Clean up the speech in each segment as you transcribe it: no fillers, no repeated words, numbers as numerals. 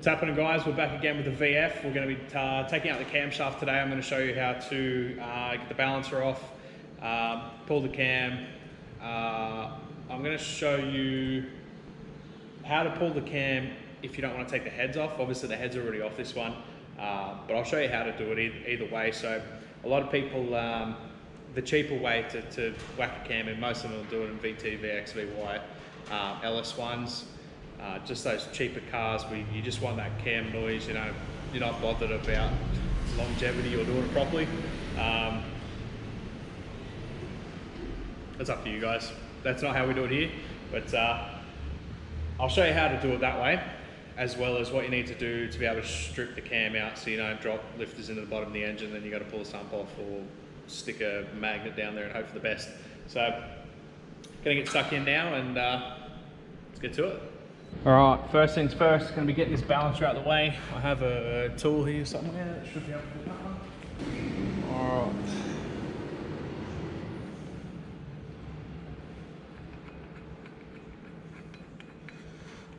happening, guys? We're back again with the VF. We're going to be taking out the camshaft today. I'm going to show you how to get the balancer off, pull the cam. I'm going to show you how to pull the cam if you don't want to take the heads off. Obviously the heads are already off this one, but I'll show you how to do it either way. So a lot of people, the cheaper way to whack a cam in, most of them will do it in VT, VX, VY, LS1s. Just those cheaper cars where you just want that cam noise, you know, you're not bothered about longevity or doing it properly. It's up to you guys. That's not how we do it here, but I'll show you how to do it that way, as well as what you need to do to be able to strip the cam out so you don't drop lifters into the bottom of the engine, then you got to pull the sump off or stick a magnet down there and hope for the best. So, gonna get stuck in now and let's get to it. Alright, first things first, going to be getting this balancer out of the way. I have a tool here somewhere that should be able to do that one. Alright.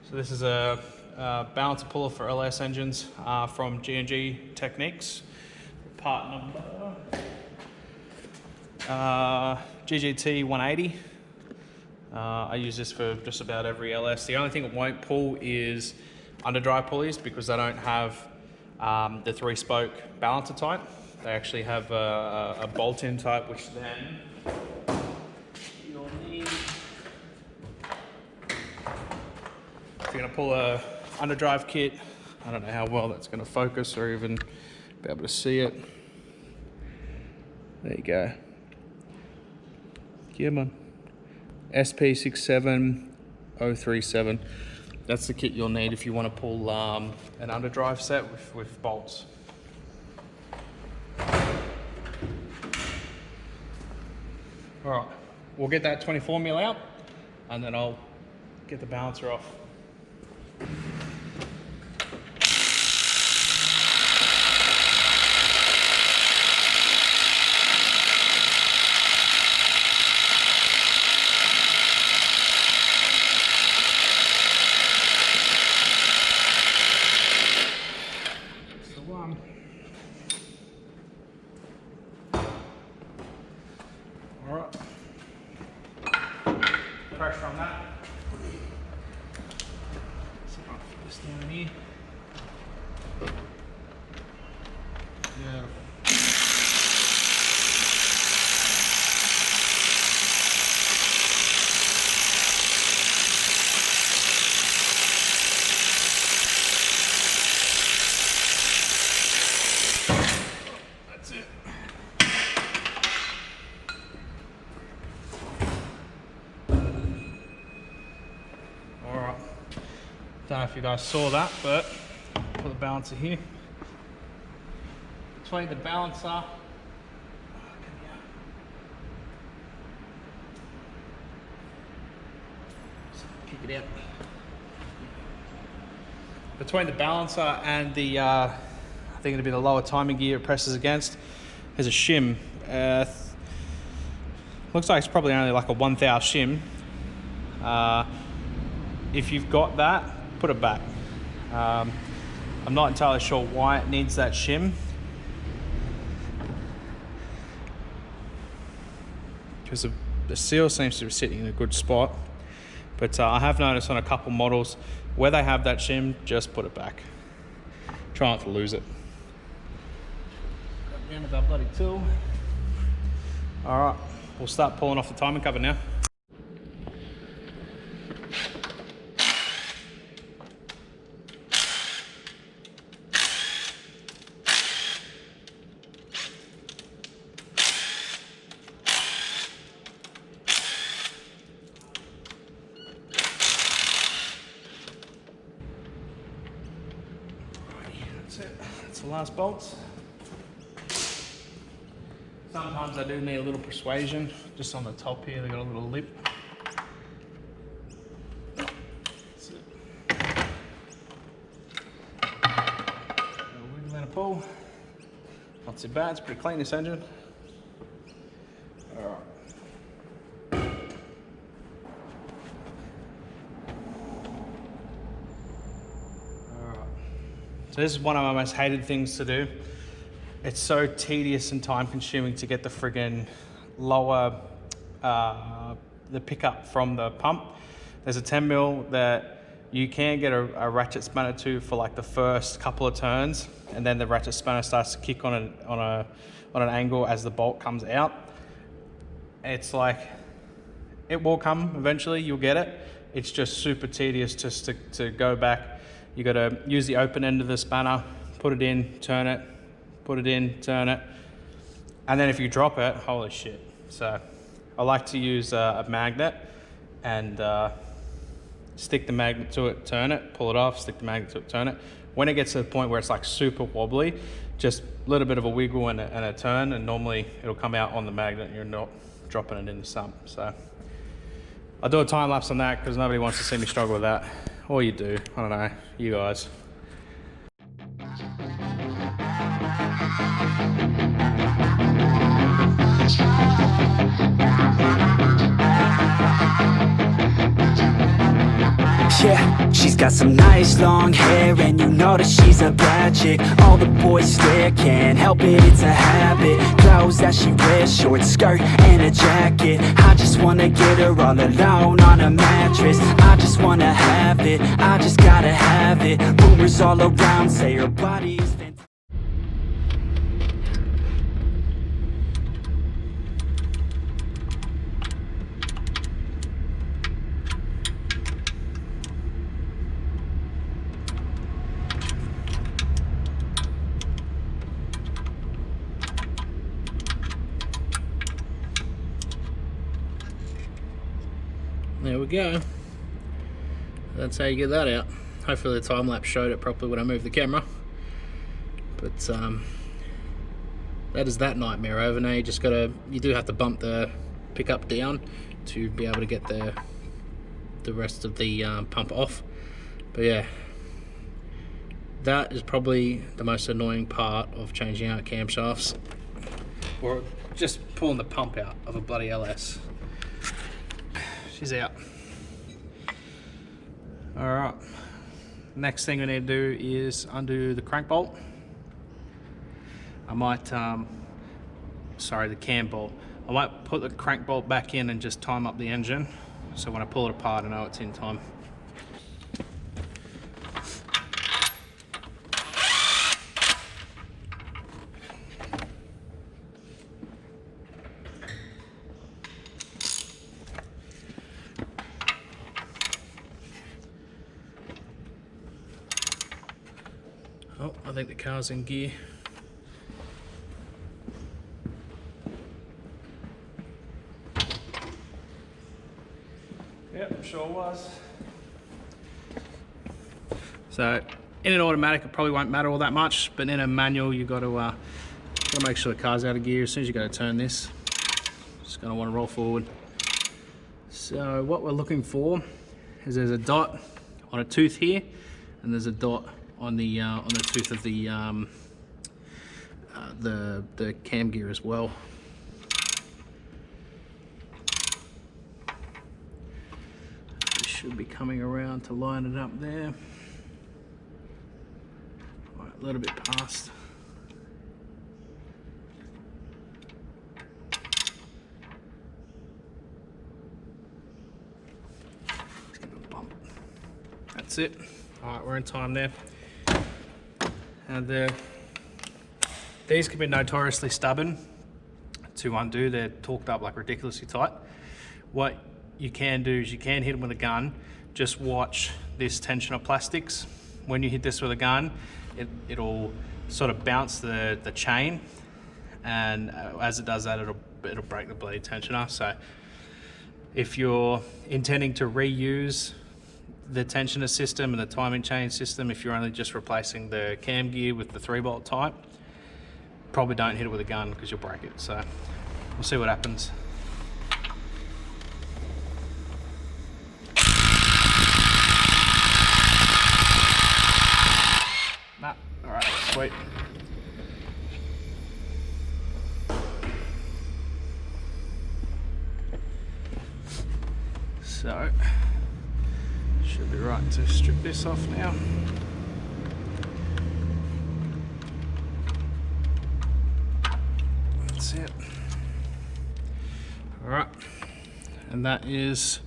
So this is a balancer puller for LS engines from G&G Techniques. Part number GGT 180. I use this for just about every LS. The only thing it won't pull is underdrive pulleys because they don't have the 3-spoke balancer type. They actually have a bolt-in type, which then you'll need. If you're going to pull a underdrive kit, I don't know how well that's going to focus or even be able to see it. There you go. Come on. SP67037. That's the kit you'll need if you want to pull an underdrive set with bolts. Alright, we'll get that 24mm out and then I'll get the balancer off. Alright, pressure on that. So I'll put this down here. Beautiful. That's it. Don't know if you guys saw that, but put the balancer here. Between the balancer, kick it out. Between the balancer and the, I think it'll be the lower timing gear it presses against, there's a shim. Looks like it's probably only like a 1/1000 shim. If you've got that, put it back. I'm not entirely sure why it needs that shim, because the seal seems to be sitting in a good spot, but I have noticed on a couple models where they have that shim, just put it back. Try not to lose it. Grab the end of that bloody tool. Alright, we'll start pulling off the timing cover now. That's the last bolts. Sometimes I do need a little persuasion, just on the top here, they got a little lip. That's it. A wiggle and a pull. Not too bad, it's pretty clean, this engine. Alright. So this is one of my most hated things to do. It's so tedious and time consuming to get the friggin' lower, the pickup from the pump. There's a 10 mil that you can get a ratchet spanner to for like the first couple of turns, and then the ratchet spanner starts to kick on an angle as the bolt comes out. It's like, it will come eventually, you'll get it. It's just super tedious just to go back. You gotta use the open end of the spanner, put it in, turn it, put it in, turn it. And then if you drop it, holy shit. So I like to use a magnet and stick the magnet to it, turn it, pull it off, stick the magnet to it, turn it. When it gets to the point where it's like super wobbly, just a little bit of a wiggle and a turn, and normally it'll come out on the magnet and you're not dropping it in the sump. So I'll do a time lapse on that because nobody wants to see me struggle with that. Or you do, I don't know, you guys. Yeah, she's got some nice long hair, and you know that she's a bad chick. All the boys stare, can't help it, it's a habit. Clothes that she wears, short skirt and a jacket. I just wanna get her all alone on a mattress. I just wanna have it, I just gotta have it. Rumors all around say her body is fantastic. There we go. That's how you get that out. Hopefully the time lapse showed it properly when I moved the camera. But that is that nightmare over. Now you do have to bump the pickup down to be able to get the rest of the pump off. But yeah, that is probably the most annoying part of changing out camshafts, or just pulling the pump out of a bloody LS. She's out. All right, next thing we need to do is undo the crank bolt. I might, the cam bolt. I might put the crank bolt back in and just time up the engine, so when I pull it apart, I know it's in time. Oh, I think the car's in gear. Yep, sure was. So in an automatic, it probably won't matter all that much, but in a manual, you got to make sure the car's out of gear. As soon as you go to turn this, just going to want to roll forward. So what we're looking for is there's a dot on a tooth here, and there's a dot on the tooth of the cam gear as well. We should be coming around to line it up there. Right, a little bit past. Let's give it a bump. That's it. All right, we're in time there. And these can be notoriously stubborn to undo. They're torqued up like ridiculously tight. What you can do is you can hit them with a gun. Just watch this tension of plastics. When you hit this with a gun, it'll sort of bounce the chain, and as it does that, it'll break the bleed tensioner. So if you're intending to reuse the tensioner system and the timing chain system, if you're only just replacing the cam gear with the 3-bolt type, probably don't hit it with a gun because you'll break it. So we'll see what happens. Nah, all right, sweet. So should be right to strip this off now. That's it. All right, and that is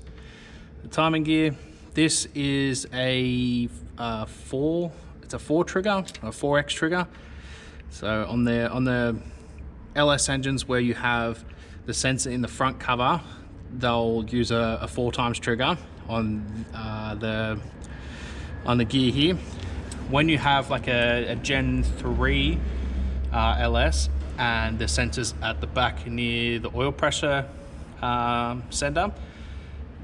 the timing gear. This is a it's a 4 trigger, a 4X trigger. So on the LS engines where you have the sensor in the front cover, they'll use a 4 times trigger on the gear here. When you have like a Gen 3 LS and the sensors at the back near the oil pressure sender,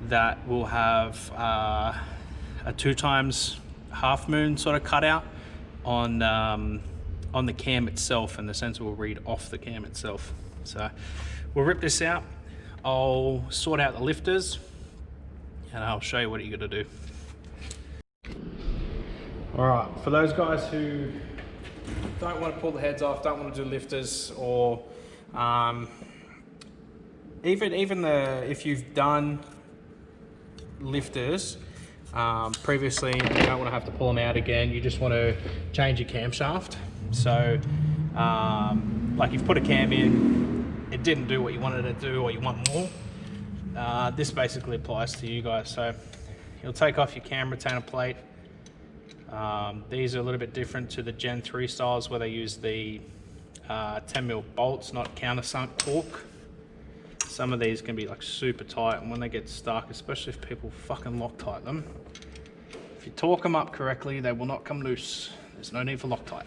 that will have a 2 times half moon sort of cutout on the cam itself, and the sensor will read off the cam itself. So we'll rip this out. I'll sort out the lifters and I'll show you what you got to do. All right, for those guys who don't want to pull the heads off, don't want to do lifters, or even if you've done lifters previously, you don't want to have to pull them out again, you just want to change your camshaft. So like you've put a cam in, it didn't do what you wanted it to do, or you want more, this basically applies to you guys. So you'll take off your cam retainer plate. These are a little bit different to the Gen 3 styles where they use the 10mm bolts, not countersunk cork. Some of these can be like super tight, and when they get stuck, especially if people fucking Loctite them, if you torque them up correctly, they will not come loose. There's no need for Loctite.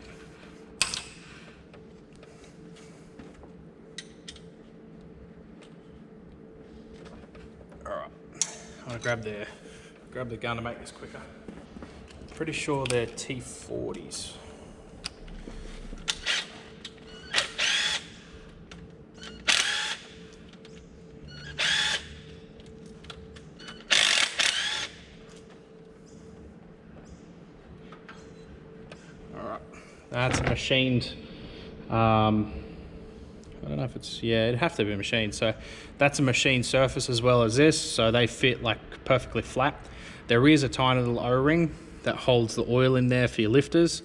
Alright, I'm gonna grab the gun to make this quicker. Pretty sure they're T40s. Alright, that's a machined, I don't know if it's, yeah, it'd have to be machined. So that's a machined surface as well as this, so they fit like perfectly flat. There is a tiny little O-ring that holds the oil in there for your lifters.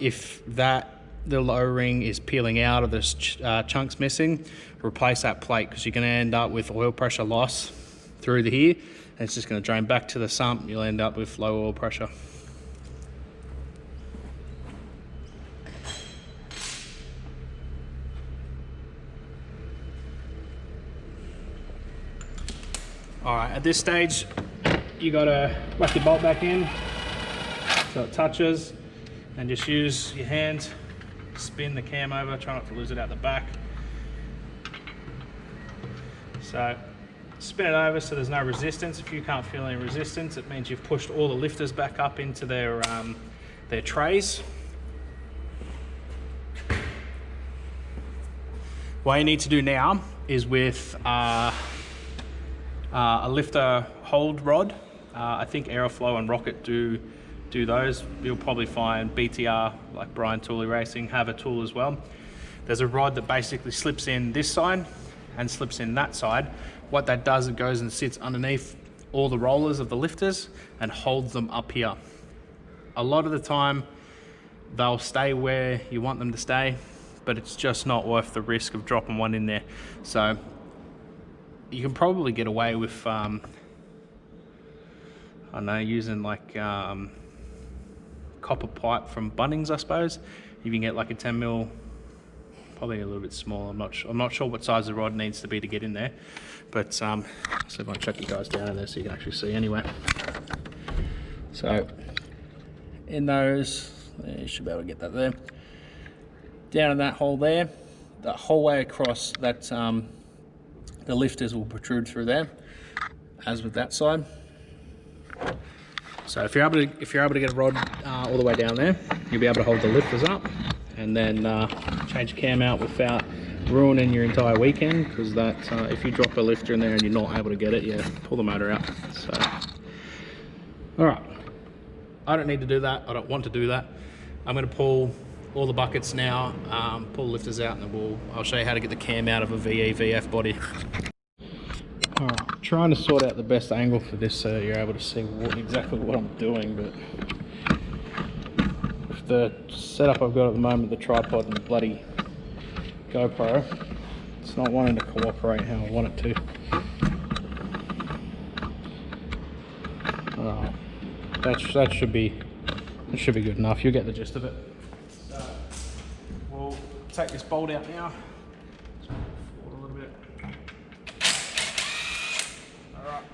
If that little O-ring is peeling out or there's chunks missing, replace that plate, because you're going to end up with oil pressure loss through the here, and it's just going to drain back to the sump. You'll end up with low oil pressure. All right, at this stage, you gotta whack your bolt back in so it touches, and just use your hand, spin the cam over, try not to lose it out the back. So spin it over so there's no resistance. If you can't feel any resistance, it means you've pushed all the lifters back up into their trays. What you need to do now is with a lifter hold rod. I think Aeroflow and Rocket do those. You'll probably find BTR, like Brian Tooley Racing, have a tool as well. There's a rod that basically slips in this side and slips in that side. What that does, it goes and sits underneath all the rollers of the lifters and holds them up here. A lot of the time they'll stay where you want them to stay, but it's just not worth the risk of dropping one in there. So you can probably get away with I don't know, using like copper pipe from Bunnings, I suppose. You can get like a 10mm, probably a little bit small. I'm not sure what size the rod needs to be to get in there, but so if I chuck you guys down in there so you can actually see anyway. So in those, you should be able to get that there. Down in that hole there, the whole way across, that the lifters will protrude through there, as with that side. So if you're able to get a rod all the way down there, you'll be able to hold the lifters up, and then change your cam out without ruining your entire weekend. Because that if you drop a lifter in there and you're not able to get it, yeah, pull the motor out. So, all right, I don't need to do that. I don't want to do that. I'm going to pull all the buckets now, pull the lifters out, and then I'll show you how to get the cam out of a VE VF body. Alright, trying to sort out the best angle for this so you're able to see exactly what I'm doing, but with the setup I've got at the moment, the tripod and the bloody GoPro, it's not wanting to cooperate how I want it to. Oh, that should be good enough. You'll get the gist of it. So we'll take this bolt out now. Just move forward a little bit. All right.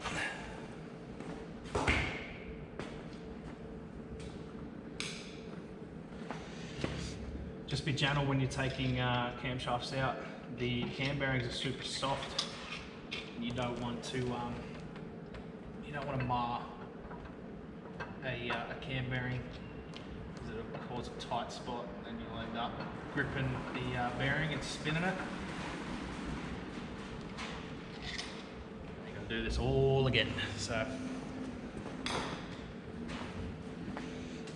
Just be gentle when you're taking camshafts out. The cam bearings are super soft. You don't want to mar a cam bearing because it'll cause a tight spot, and you'll end up gripping the bearing and spinning it. You're gonna do this all again. So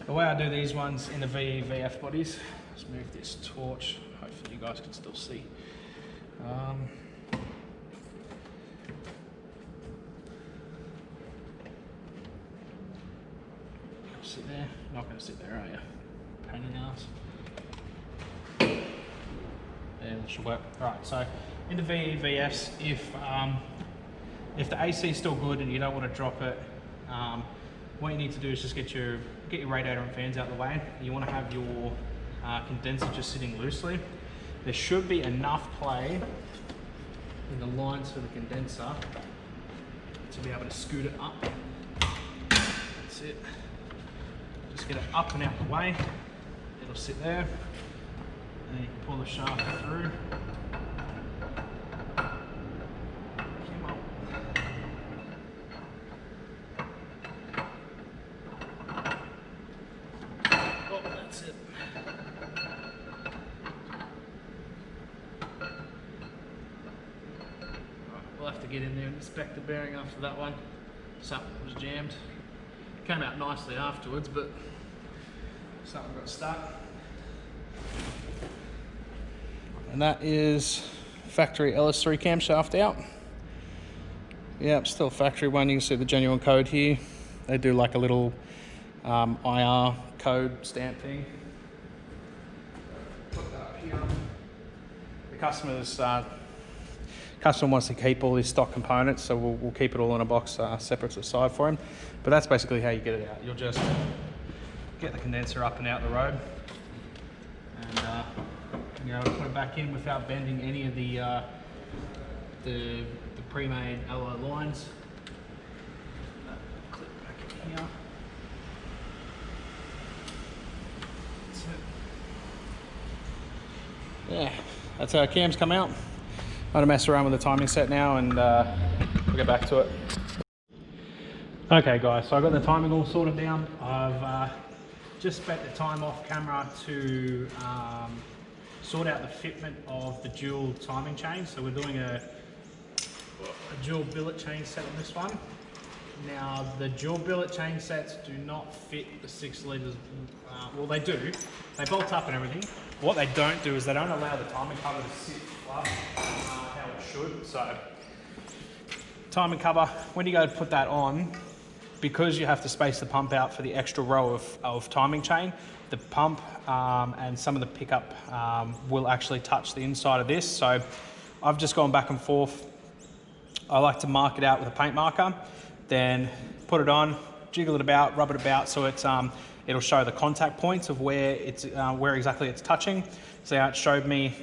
the way I do these ones in the VF bodies. Let's move this torch. Hopefully you guys can still see. Sit there. You're not going to sit there, are you? Pain in the ass. Yeah, that should work. Right. So in the VFs, if the AC is still good and you don't want to drop it, what you need to do is just get your radiator and fans out of the way. You want to have your condenser just sitting loosely. There should be enough play in the lines for the condenser to be able to scoot it up. That's it. Just get it up and out the way. It'll sit there. And you can pull the shaft through. Come on. Oh, that's it. We'll have to get in there and inspect the bearing after that one. Something was jammed. Came out nicely afterwards, but something got stuck. And that is factory LS3 camshaft out. Yeah, still factory one. You can see the genuine code here. They do like a little IR code stamp thing. Put that up here. The customer wants to keep all these stock components, so we'll keep it all in a box separate to the side for him. But that's basically how you get it out. You'll just get the condenser up and out the road, and you know, put it back in without bending any of the pre-made alloy lines. Clip back in here. That's it. Yeah, that's how cams come out. I'm going to mess around with the timing set now, and we'll get back to it. Okay guys, so I've got the timing all sorted down. I've just spent the time off camera to sort out the fitment of the dual timing chain. So we're doing a dual billet chain set on this one. Now the dual billet chain sets do not fit the 6 litres. Well, they do. They bolt up and everything. What they don't do is they don't allow the timing cover to sit flush how it should. So timing cover, when you go to put that on, because you have to space the pump out for the extra row of timing chain, the pump and some of the pickup will actually touch the inside of this. So I've just gone back and forth. I like to mark it out with a paint marker, then put it on, jiggle it about, rub it about, so it's it'll show the contact points of where exactly it's touching. So it showed me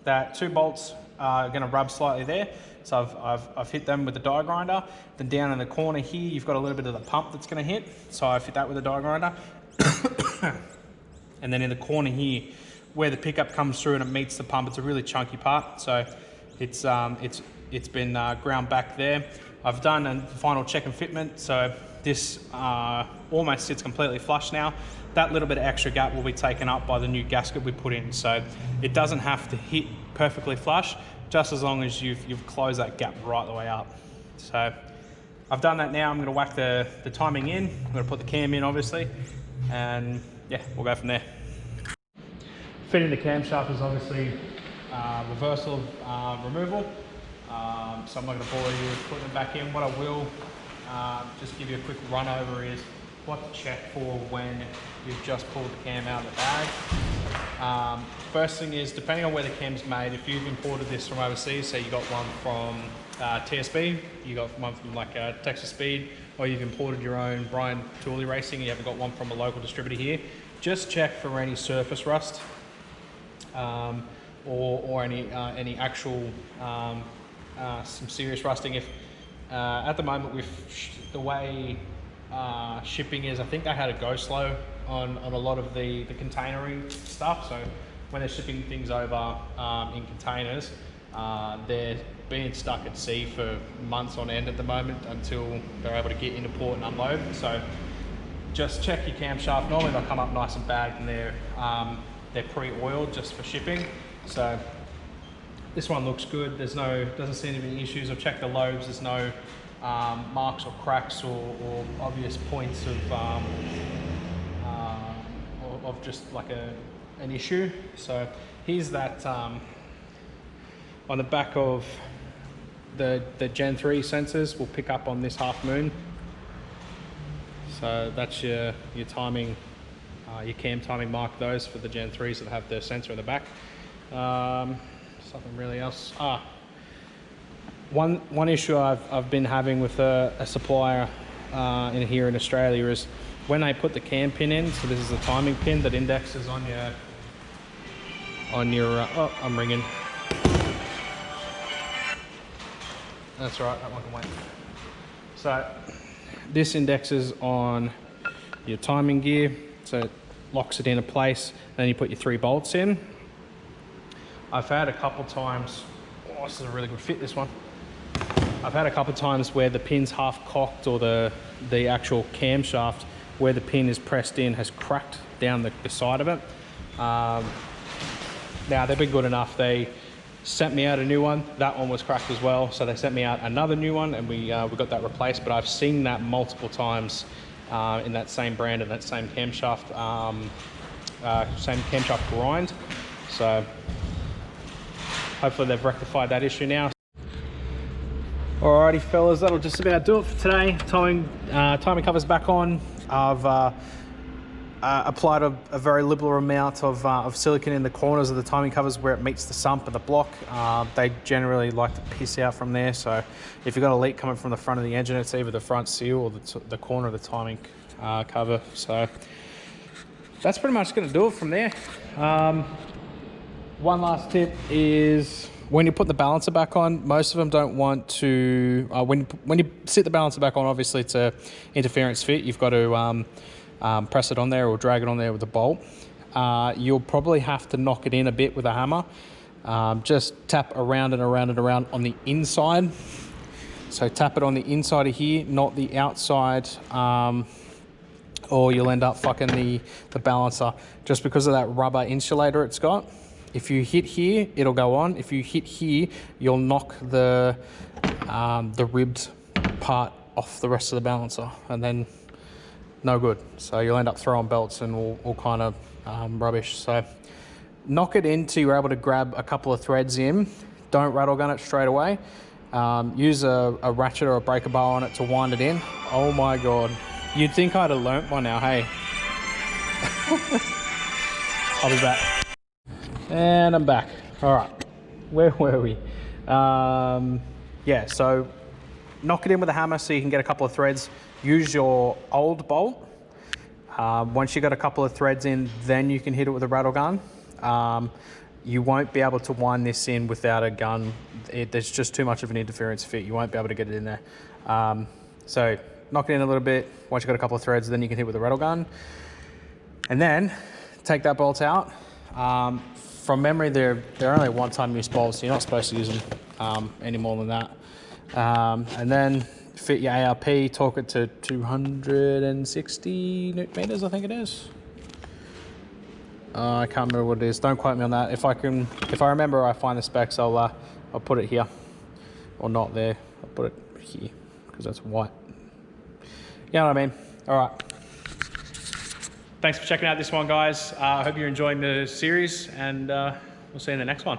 that 2 bolts are going to rub slightly there. So I've hit them with the die grinder. Then down in the corner here, you've got a little bit of the pump that's going to hit. So I've hit that with the die grinder. And then in the corner here, where the pickup comes through and it meets the pump, it's a really chunky part. So it's been ground back there. I've done a final check and fitment. So this almost sits completely flush now. That little bit of extra gap will be taken up by the new gasket we put in. So it doesn't have to hit perfectly flush, just as long as you've closed that gap right the way up. So I've done that now. I'm going to whack the timing in. I'm going to put the cam in, obviously, and yeah, we'll go from there. Fitting the camshaft is obviously reversal removal. So I'm not going to bore you with putting it back in. What I will just give you a quick run over is what to check for when you've just pulled the cam out of the bag. First thing is, depending on where the cam's made, if you've imported this from overseas, so you got one from TSB, you got one from like Texas Speed, or you've imported your own Brian Tooley Racing, and you haven't got one from a local distributor here, just check for any surface rust or any actual some serious rusting. If at the moment with the way shipping is, I think they had a go slow on a lot of the containering stuff. So when they're shipping things over in containers, they're being stuck at sea for months on end at the moment until they're able to get into port and unload. So just check your camshaft. Normally they'll come up nice and bagged, and they're pre-oiled just for shipping. So this one looks good. Doesn't seem to be any issues. I've checked the lobes. There's no marks or cracks or obvious points of just like an issue. So here's that on the back of the Gen 3 sensors will pick up on this half moon. So that's your timing, your cam timing mark, those for the Gen 3s that have the sensor in the back. Something really else. One issue I've been having with a supplier in here in Australia is when they put the cam pin in. So this is the timing pin that indexes on your. Oh, I'm ringing. That's right. That one can wait. So this indexes on your timing gear, so it locks it into place. Then you put your 3 bolts in. I've had a couple times. Oh, this is a really good fit, this one. I've had a couple times where the pin's half cocked, or the actual camshaft where the pin is pressed in has cracked down the side of it. Now they've been good enough. They sent me out a new one. That one was cracked as well, so they sent me out another new one, and we got that replaced. But I've seen that multiple times in that same brand and that same camshaft, grind. So hopefully they've rectified that issue now. Alrighty fellas, that'll just about do it for today. Timing cover's back on. I've applied a very liberal amount of silicone in the corners of the timing covers where it meets the sump and the block. They generally like to piss out from there, so if you've got a leak coming from the front of the engine, it's either the front seal or the corner of the timing cover. So that's pretty much going to do it from there. One last tip is, when you put the balancer back on, most of them don't want to, when you sit the balancer back on, obviously to interference fit, you've got to press it on there or drag it on there with a bolt. You'll probably have to knock it in a bit with a hammer. Just tap around and around and around on the inside. So tap it on the inside of here, not the outside, or you'll end up fucking the balancer, just because of that rubber insulator it's got. If you hit here, it'll go on. If you hit here, you'll knock the ribbed part off the rest of the balancer, and then no good. So you'll end up throwing belts and all kind of rubbish. So knock it in till you're able to grab a couple of threads in. Don't rattle gun it straight away. Use a ratchet or a breaker bar on it to wind it in. Oh my God. You'd think I'd have learnt by now, hey. I'll be back. And I'm back. All right, where were we? Yeah, so knock it in with a hammer so you can get a couple of threads. Use your old bolt. Once you got a couple of threads in, then you can hit it with a rattle gun. You won't be able to wind this in without a gun. There's just too much of an interference fit. You won't be able to get it in there. So knock it in a little bit. Once you got a couple of threads, then you can hit with a rattle gun. And then take that bolt out. From memory, they're only one-time use bolts, so you're not supposed to use them any more than that. And then fit your ARP, torque it to 260 newton meters, I think it is. I can't remember what it is. Don't quote me on that. If I remember, I find the specs, I'll put it here, or not there. I'll put it here because that's white. You know what I mean? All right. Thanks for checking out this one, guys. I hope you're enjoying the series, and we'll see you in the next one.